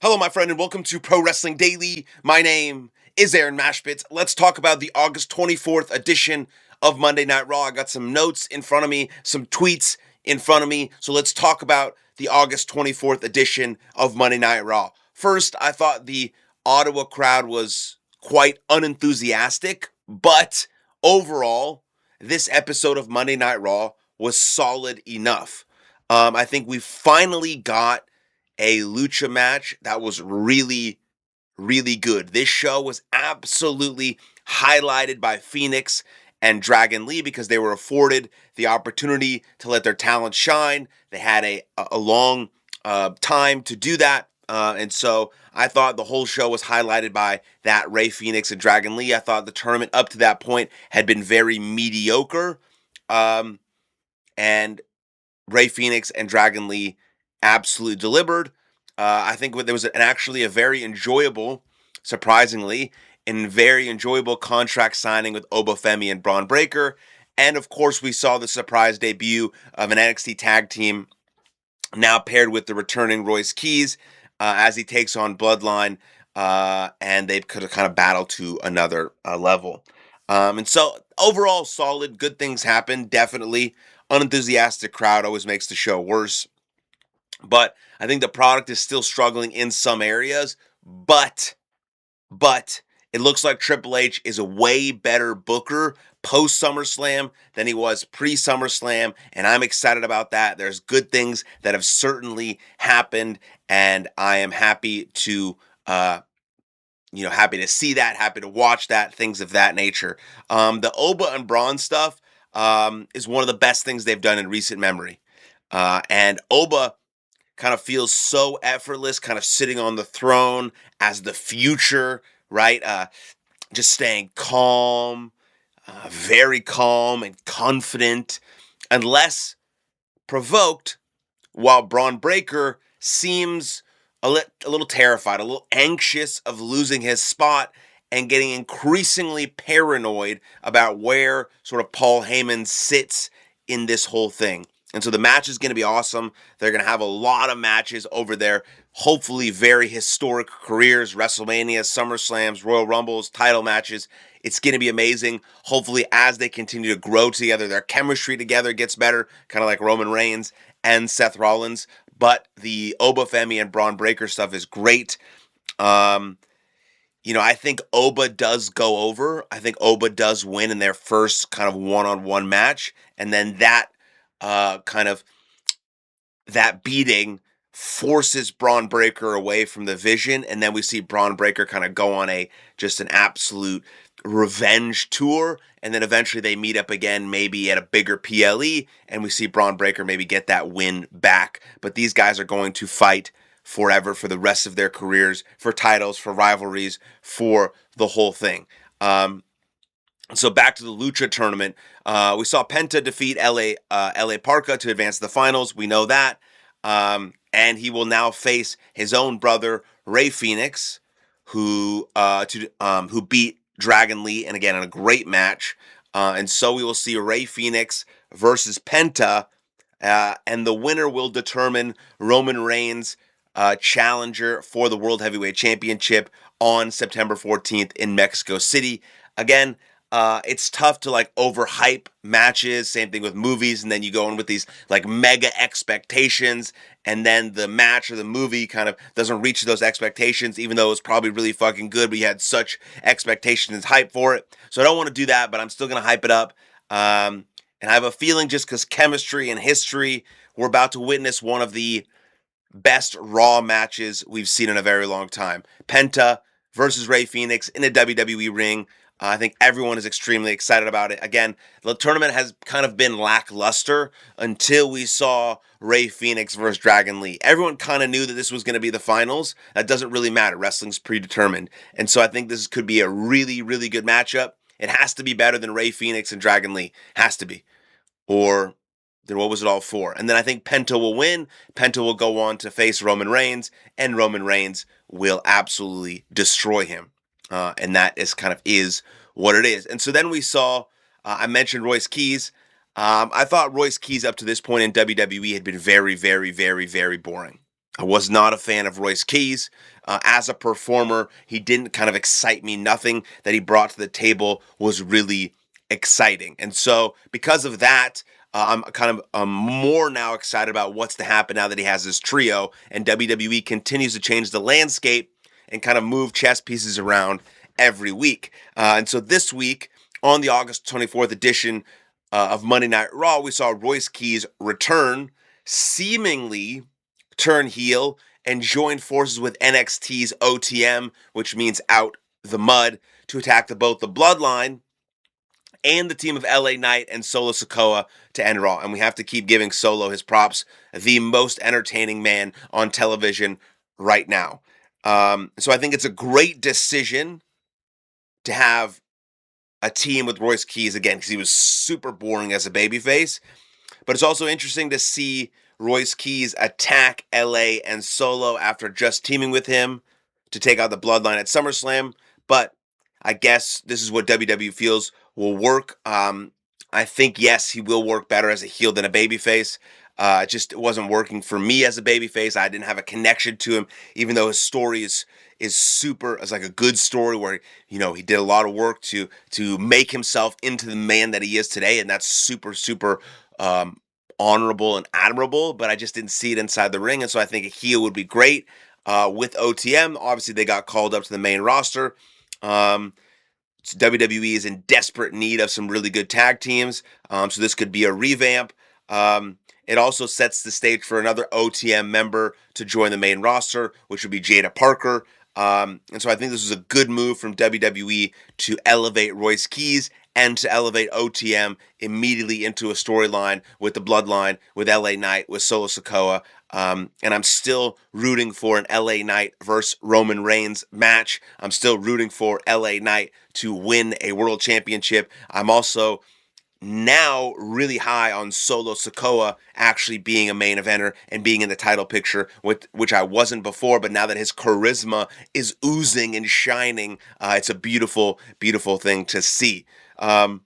Hello, my friend, and welcome to Pro Wrestling Daily. My name is Aaron Machbitz. Let's talk about the August 24th edition of Monday Night Raw. I got some notes in front of me, some tweets in front of me. So let's talk about the August 24th edition of Monday Night Raw. First, I thought the Ottawa crowd was quite unenthusiastic, but overall, this episode of Monday Night Raw was solid enough. I think we finally got a lucha match that was really, really good. This show was absolutely highlighted by Phoenix and Dragon Lee because they were afforded the opportunity to let their talent shine. They had a long time to do that. And so I thought the whole show was highlighted by that Ray Phoenix and Dragon Lee. I thought the tournament up to that point had been very mediocre. And Ray Phoenix and Dragon Lee absolutely delivered. I think there was actually a very enjoyable, surprisingly, and very enjoyable contract signing with Obafemi and Braun Breaker. And of course, we saw the surprise debut of an NXT tag team now paired with the returning Royce Keys as he takes on Bloodline, and they could kind of battle to another level. And so overall, solid, good things happen, definitely. Unenthusiastic crowd always makes the show worse. But I think the product is still struggling in some areas. But it looks like Triple H is a way better booker post SummerSlam than he was pre SummerSlam, and I'm excited about that. There's good things that have certainly happened, and I am happy to happy to see that, happy to watch that, things of that nature. The Oba and Braun stuff is one of the best things they've done in recent memory. And Oba kind of feels so effortless, kind of sitting on the throne as the future, right? Just staying calm, very calm and confident, unless provoked, while Braun Breaker seems a little terrified, a little anxious of losing his spot and getting increasingly paranoid about where sort of Paul Heyman sits in this whole thing. And so the match is going to be awesome. They're going to have a lot of matches over there, hopefully very historic careers, WrestleMania, SummerSlams, Royal Rumbles, title matches. It's going to be amazing. Hopefully, as they continue to grow together, their chemistry together gets better, kind of like Roman Reigns and Seth Rollins. But the Obafemi and Braun Breaker stuff is great. I think Oba does go over. I think Oba does win in their first kind of one-on-one match. And then that that beating forces Braun Breaker away from the vision, and then we see Braun Breaker kind of go on an absolute revenge tour, and then eventually they meet up again, maybe at a bigger PLE, and we see Braun Breaker maybe get that win back. But these guys are going to fight forever for the rest of their careers, for titles, for rivalries, for the whole thing. So back to the Lucha tournament, we saw Penta defeat LA Parka to advance to the finals. We know that. And he will now face his own brother, Ray Phoenix, who beat Dragon Lee, and again, in a great match. And so we will see Ray Phoenix versus Penta, and the winner will determine Roman Reigns' challenger for the World Heavyweight Championship on September 14th in Mexico City. Again, it's tough to overhype matches. Same thing with movies, and then you go in with these mega expectations, and then the match or the movie kind of doesn't reach those expectations, even though it's probably really fucking good. But you had such expectations and hype for it, so I don't want to do that. But I'm still gonna hype it up, and I have a feeling just because chemistry and history, we're about to witness one of the best Raw matches we've seen in a very long time. Penta versus Ray Phoenix in a WWE ring. I think everyone is extremely excited about it. Again, the tournament has kind of been lackluster until we saw Ray Phoenix versus Dragon Lee. Everyone kind of knew that this was going to be the finals. That doesn't really matter. Wrestling's predetermined. And so I think this could be a really, really good matchup. It has to be better than Ray Phoenix and Dragon Lee. Has to be. Or then what was it all for? And then I think Penta will win. Penta will go on to face Roman Reigns, and Roman Reigns will absolutely destroy him. And that is what it is. And so then we saw, I mentioned Royce Keys. I thought Royce Keys up to this point in WWE had been very, very, very, very boring. I was not a fan of Royce Keys. As a performer, he didn't kind of excite me. Nothing that he brought to the table was really exciting. And so, because of that, I'm kind of more now excited about what's to happen now that he has this trio and WWE continues to change the landscape and kind of move chess pieces around every week. And so, this week, on the August 24th edition of Monday Night Raw, we saw Royce Keys return, seemingly turn heel and join forces with NXT's OTM, which means out the mud, to attack both the Bloodline and the team of LA Knight and Solo Sikoa to end Raw. And we have to keep giving Solo his props, the most entertaining man on television right now. So I think it's a great decision to have a team with Royce Keys again, because he was super boring as a babyface. But it's also interesting to see Royce Keys attack LA and Solo after just teaming with him to take out the Bloodline at SummerSlam. But I guess this is what WWE feels will work. I think, yes, he will work better as a heel than a babyface. It wasn't working for me as a babyface. I didn't have a connection to him, even though his story is super. It's like a good story where he did a lot of work to make himself into the man that he is today, and that's super honorable and admirable. But I just didn't see it inside the ring, and so I think a heel would be great. With OTM, obviously they got called up to the main roster. So WWE is in desperate need of some really good tag teams. So this could be a revamp. It also sets the stage for another OTM member to join the main roster, which would be Jada Parker. And so I think this is a good move from WWE to elevate Royce Keys and to elevate OTM immediately into a storyline with the Bloodline, with LA Knight, with Solo Sikoa. And I'm still rooting for an LA Knight versus Roman Reigns match. I'm still rooting for LA Knight to win a world championship. I'm also now really high on Solo Sikoa actually being a main eventer and being in the title picture, which I wasn't before. But now that his charisma is oozing and shining, it's a beautiful, beautiful thing to see. And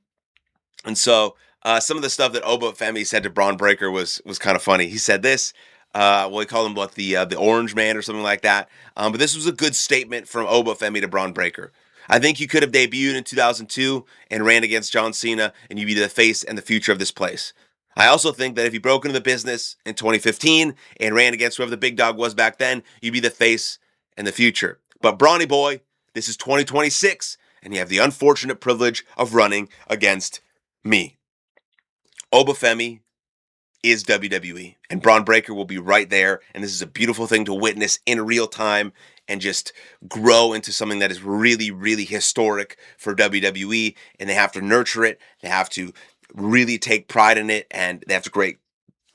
so some of the stuff that Oba Femi said to Braun Breaker was kind of funny. He said this. He called him the Orange Man or something like that. But this was a good statement from Oba Femi to Braun Breaker. I think you could have debuted in 2002 and ran against John Cena, and you'd be the face and the future of this place. I also think that if you broke into the business in 2015 and ran against whoever the big dog was back then, you'd be the face and the future. But Brawny boy, this is 2026, and you have the unfortunate privilege of running against me. Oba Femi is WWE, and Braun Breaker will be right there, and this is a beautiful thing to witness in real time and just grow into something that is really, really historic for WWE, and they have to nurture it, they have to really take pride in it, and they have to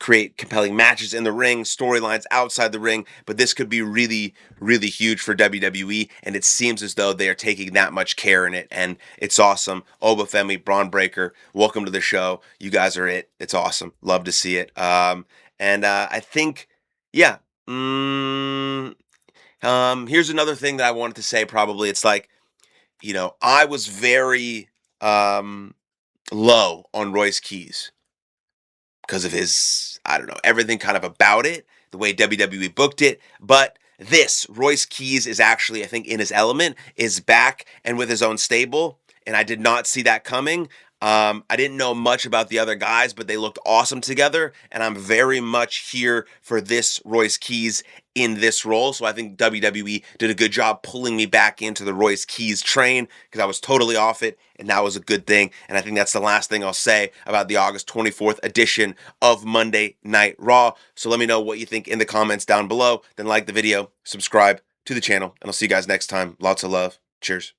create compelling matches in the ring, storylines outside the ring, but this could be really, really huge for WWE, and it seems as though they are taking that much care in it, and it's awesome. Oba Femi, Braun Breaker, welcome to the show. You guys are it. It's awesome. Love to see it. I think, yeah. Here's another thing that I wanted to say probably. It's like, I was very low on Royce Keys because of his, I don't know, everything kind of about it, the way WWE booked it. But this, Royce Keys is actually, I think, in his element, is back and with his own stable. And I did not see that coming. I didn't know much about the other guys, but they looked awesome together. And I'm very much here for this Royce Keys in this role. So I think WWE did a good job pulling me back into the Royce Keys train because I was totally off it. And that was a good thing. And I think that's the last thing I'll say about the August 24th edition of Monday Night Raw. So let me know what you think in the comments down below. Then like the video, subscribe to the channel, and I'll see you guys next time. Lots of love. Cheers.